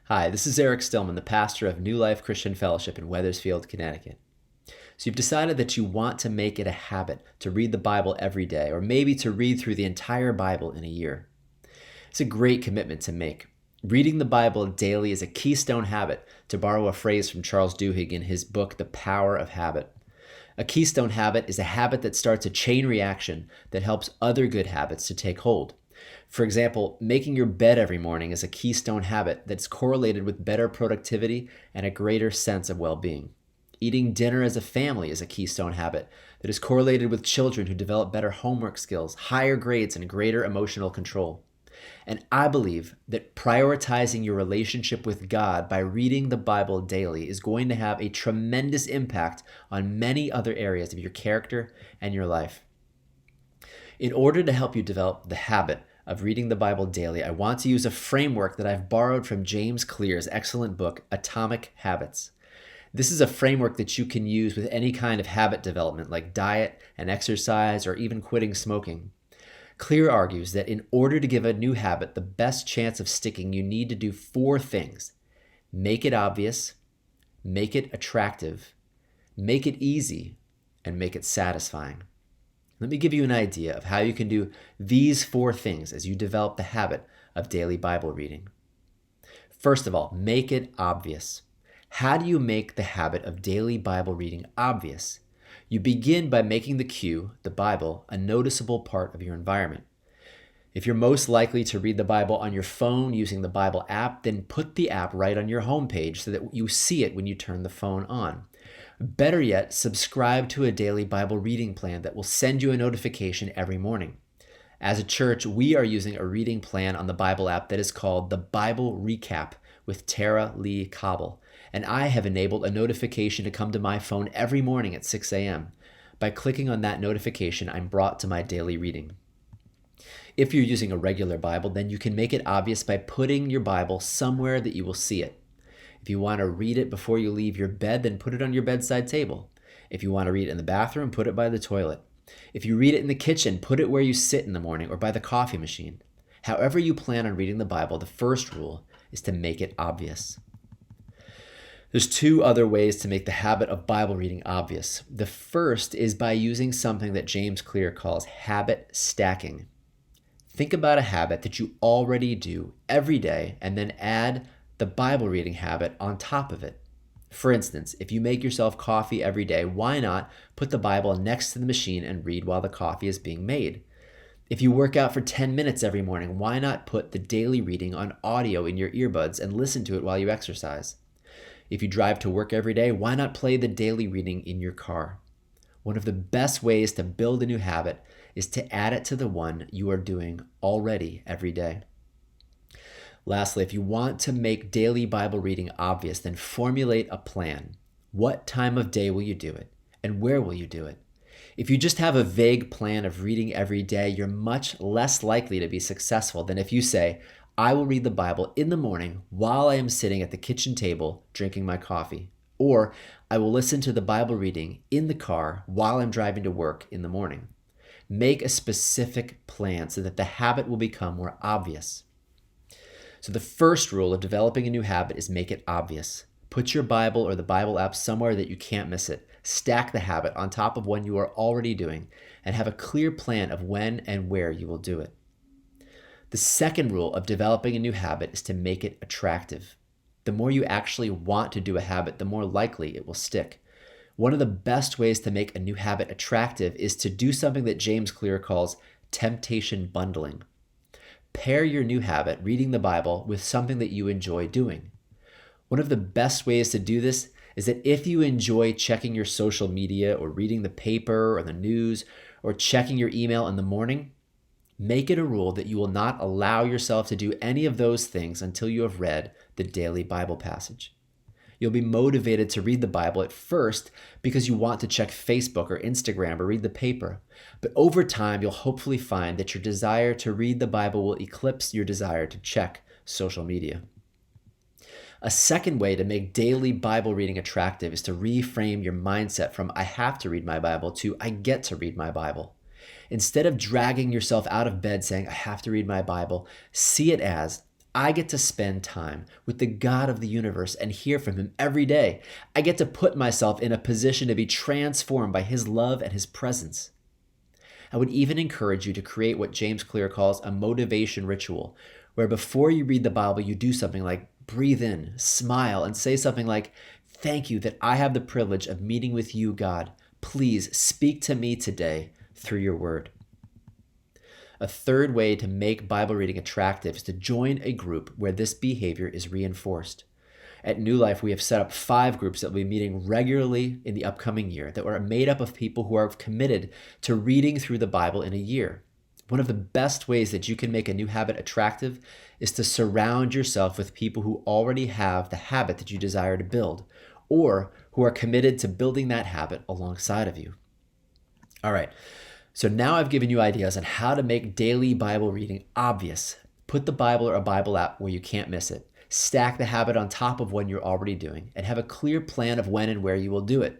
Hi, this is Eric Stillman, the pastor of New Life Christian Fellowship in Wethersfield, Connecticut. So you've decided that you want to make it a habit to read the Bible every day, or maybe to read through the entire Bible in a year. It's a great commitment to make. Reading the Bible daily is a keystone habit, to borrow a phrase from Charles Duhigg in his book, The Power of Habit. A keystone habit is a habit that starts a chain reaction that helps other good habits to take hold. For example, making your bed every morning is a keystone habit that's correlated with better productivity and a greater sense of well-being. Eating dinner as a family is a keystone habit that is correlated with children who develop better homework skills, higher grades, and greater emotional control. And I believe that prioritizing your relationship with God by reading the Bible daily is going to have a tremendous impact on many other areas of your character and your life. In order to help you develop the habit of reading the Bible daily, I want to use a framework that I've borrowed from James Clear's excellent book, Atomic Habits. This is a framework that you can use with any kind of habit development like diet and exercise or even quitting smoking. Clear argues that in order to give a new habit the best chance of sticking, you need to do 4 things. Make it obvious, make it attractive, make it easy, and make it satisfying. Let me give you an idea of how you can do these 4 things as you develop the habit of daily Bible reading. First of all, make it obvious. How do you make the habit of daily Bible reading obvious? You begin by making the cue, the Bible, a noticeable part of your environment. If you're most likely to read the Bible on your phone using the Bible app, then put the app right on your homepage so that you see it when you turn the phone on. Better yet, subscribe to a daily Bible reading plan that will send you a notification every morning. As a church, we are using a reading plan on the Bible app that is called the Bible Recap with Tara Lee Cobble, and I have enabled a notification to come to my phone every morning at 6 a.m. By clicking on that notification, I'm brought to my daily reading. If you're using a regular Bible, then you can make it obvious by putting your Bible somewhere that you will see it. If you want to read it before you leave your bed, then put it on your bedside table. If you want to read it in the bathroom, put it by the toilet. If you read it in the kitchen, put it where you sit in the morning or by the coffee machine. However you plan on reading the Bible, the first rule is to make it obvious. There's 2 other ways to make the habit of Bible reading obvious. The first is by using something that James Clear calls habit stacking. Think about a habit that you already do every day and then add the Bible reading habit on top of it. For instance, if you make yourself coffee every day, why not put the Bible next to the machine and read while the coffee is being made? If you work out for 10 minutes every morning, why not put the daily reading on audio in your earbuds and listen to it while you exercise? If you drive to work every day, why not play the daily reading in your car? One of the best ways to build a new habit is to add it to the one you are doing already every day. Lastly, if you want to make daily Bible reading obvious, then formulate a plan. What time of day will you do it? And where will you do it? If you just have a vague plan of reading every day, you're much less likely to be successful than if you say, I will read the Bible in the morning while I am sitting at the kitchen table drinking my coffee. Or I will listen to the Bible reading in the car while I'm driving to work in the morning. Make a specific plan so that the habit will become more obvious. So the first rule of developing a new habit is make it obvious. Put your Bible or the Bible app somewhere that you can't miss it. Stack the habit on top of one you are already doing and have a clear plan of when and where you will do it. The second rule of developing a new habit is to make it attractive. The more you actually want to do a habit, the more likely it will stick. One of the best ways to make a new habit attractive is to do something that James Clear calls temptation bundling. Pair your new habit, reading the Bible, with something that you enjoy doing. One of the best ways to do this is that if you enjoy checking your social media or reading the paper or the news or checking your email in the morning, make it a rule that you will not allow yourself to do any of those things until you have read the daily Bible passage. You'll be motivated to read the Bible at first because you want to check Facebook or Instagram or read the paper. But over time, you'll hopefully find that your desire to read the Bible will eclipse your desire to check social media. A second way to make daily Bible reading attractive is to reframe your mindset from I have to read my Bible to I get to read my Bible. Instead of dragging yourself out of bed saying, I have to read my Bible, see it as I get to spend time with the God of the universe and hear from him every day. I get to put myself in a position to be transformed by his love and his presence. I would even encourage you to create what James Clear calls a motivation ritual, where before you read the Bible, you do something like breathe in, smile, and say something like, "Thank you that I have the privilege of meeting with you, God. Please speak to me today through your word." A third way to make Bible reading attractive is to join a group where this behavior is reinforced. At New Life, we have set up 5 groups that will be meeting regularly in the upcoming year that are made up of people who are committed to reading through the Bible in a year. One of the best ways that you can make a new habit attractive is to surround yourself with people who already have the habit that you desire to build, or who are committed to building that habit alongside of you. All right, so now I've given you ideas on how to make daily Bible reading obvious. Put the Bible or a Bible app where you can't miss it. Stack the habit on top of one you're already doing, and have a clear plan of when and where you will do it.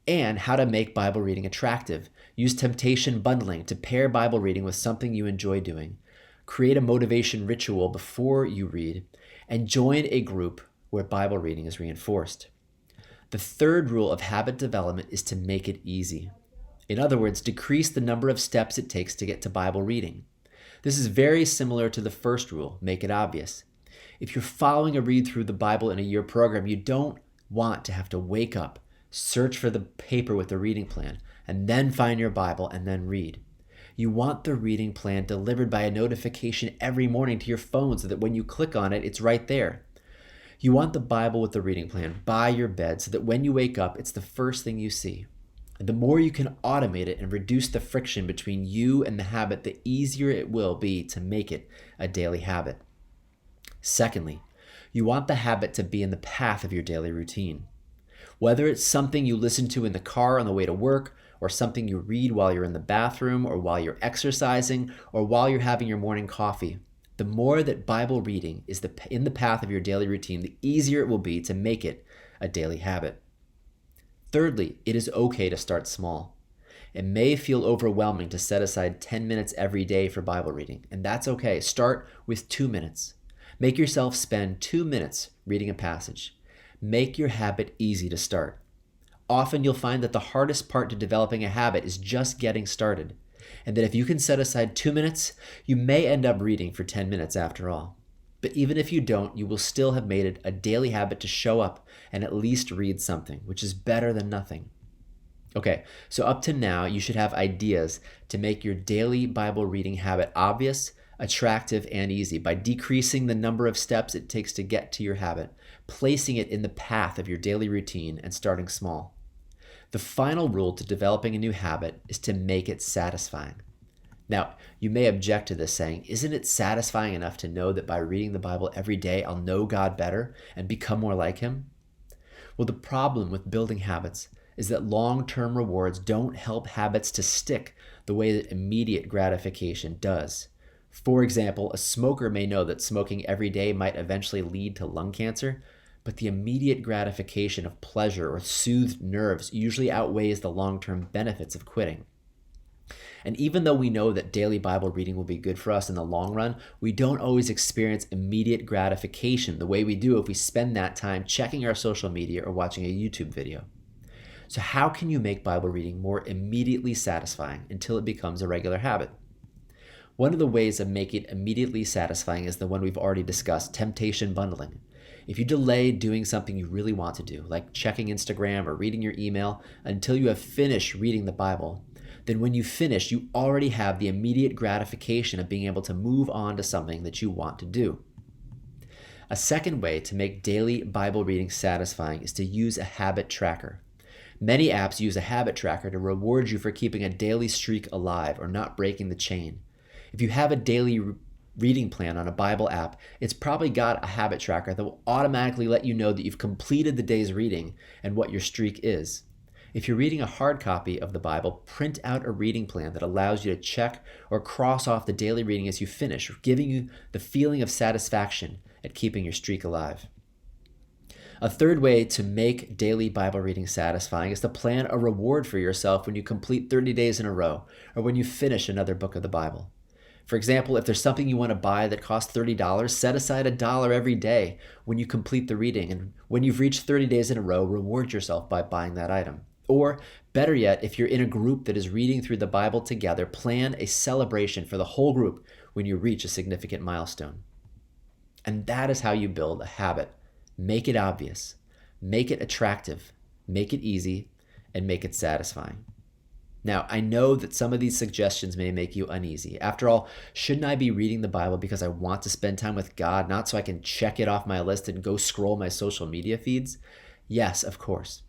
And how to make Bible reading attractive. Use temptation bundling to pair Bible reading with something you enjoy doing. Create a motivation ritual before you read, and join a group where Bible reading is reinforced. The third rule of habit development is to make it easy. In other words, decrease the number of steps it takes to get to Bible reading. This is very similar to the first rule, make it obvious. If you're following a read through the Bible in a year program, you don't want to have to wake up, search for the paper with the reading plan, and then find your Bible and then read. You want the reading plan delivered by a notification every morning to your phone so that when you click on it, it's right there. You want the Bible with the reading plan by your bed so that when you wake up, it's the first thing you see. And the more you can automate it and reduce the friction between you and the habit, the easier it will be to make it a daily habit. Secondly, you want the habit to be in the path of your daily routine. Whether it's something you listen to in the car on the way to work, or something you read while you're in the bathroom, or while you're exercising, or while you're having your morning coffee, the more that Bible reading is in the path of your daily routine, the easier it will be to make it a daily habit. Thirdly, it is okay to start small. It may feel overwhelming to set aside 10 minutes every day for Bible reading, and that's okay. Start with 2 minutes. Make yourself spend 2 minutes reading a passage. Make your habit easy to start. Often you'll find that the hardest part to developing a habit is just getting started, and that if you can set aside 2 minutes, you may end up reading for 10 minutes after all. But even if you don't, you will still have made it a daily habit to show up and at least read something, which is better than nothing. Okay, so up to now, you should have ideas to make your daily Bible reading habit obvious, attractive, and easy by decreasing the number of steps it takes to get to your habit, placing it in the path of your daily routine, and starting small. The final rule to developing a new habit is to make it satisfying. Now, you may object to this saying, isn't it satisfying enough to know that by reading the Bible every day, I'll know God better and become more like him? Well, the problem with building habits is that long-term rewards don't help habits to stick the way that immediate gratification does. For example, a smoker may know that smoking every day might eventually lead to lung cancer, but the immediate gratification of pleasure or soothed nerves usually outweighs the long-term benefits of quitting. And even though we know that daily Bible reading will be good for us in the long run, we don't always experience immediate gratification the way we do if we spend that time checking our social media or watching a YouTube video. So how can you make Bible reading more immediately satisfying until it becomes a regular habit? One of the ways of making it immediately satisfying is the one we've already discussed, temptation bundling. If you delay doing something you really want to do, like checking Instagram or reading your email, until you have finished reading the Bible, then when you finish, you already have the immediate gratification of being able to move on to something that you want to do. A second way to make daily Bible reading satisfying is to use a habit tracker. Many apps use a habit tracker to reward you for keeping a daily streak alive or not breaking the chain. If you have a daily reading plan on a Bible app, it's probably got a habit tracker that will automatically let you know that you've completed the day's reading and what your streak is. If you're reading a hard copy of the Bible, print out a reading plan that allows you to check or cross off the daily reading as you finish, giving you the feeling of satisfaction at keeping your streak alive. A third way to make daily Bible reading satisfying is to plan a reward for yourself when you complete 30 days in a row or when you finish another book of the Bible. For example, if there's something you want to buy that costs $30, set aside $1 every day when you complete the reading. And when you've reached 30 days in a row, reward yourself by buying that item. Or better yet, if you're in a group that is reading through the Bible together, plan a celebration for the whole group when you reach a significant milestone. And that is how you build a habit. Make it obvious, make it attractive, make it easy, and make it satisfying. Now, I know that some of these suggestions may make you uneasy. After all, shouldn't I be reading the Bible because I want to spend time with God, not so I can check it off my list and go scroll my social media feeds? Yes, of course.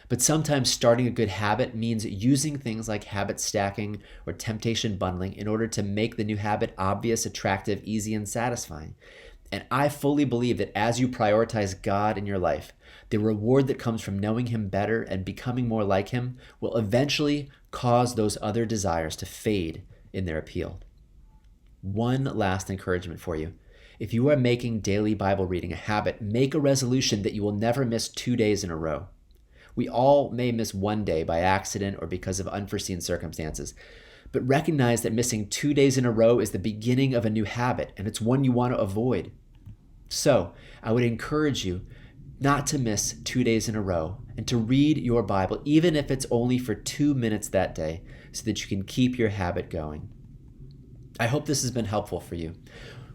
But sometimes starting a good habit means using things like habit stacking or temptation bundling in order to make the new habit obvious, attractive, easy, and satisfying. And I fully believe that as you prioritize God in your life, the reward that comes from knowing Him better and becoming more like Him will eventually cause those other desires to fade in their appeal. One last encouragement for you. If you are making daily Bible reading a habit, make a resolution that you will never miss 2 days in a row. We all may miss one day by accident or because of unforeseen circumstances, but recognize that missing 2 days in a row is the beginning of a new habit, and it's one you want to avoid. So I would encourage you not to miss 2 days in a row and to read your Bible, even if it's only for 2 minutes that day, so that you can keep your habit going. I hope this has been helpful for you.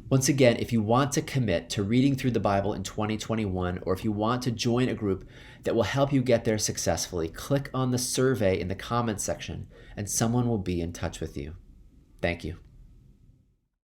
Once again, if you want to commit to reading through the Bible in 2021, or if you want to join a group that will help you get there successfully, click on the survey in the comments section and someone will be in touch with you. Thank you.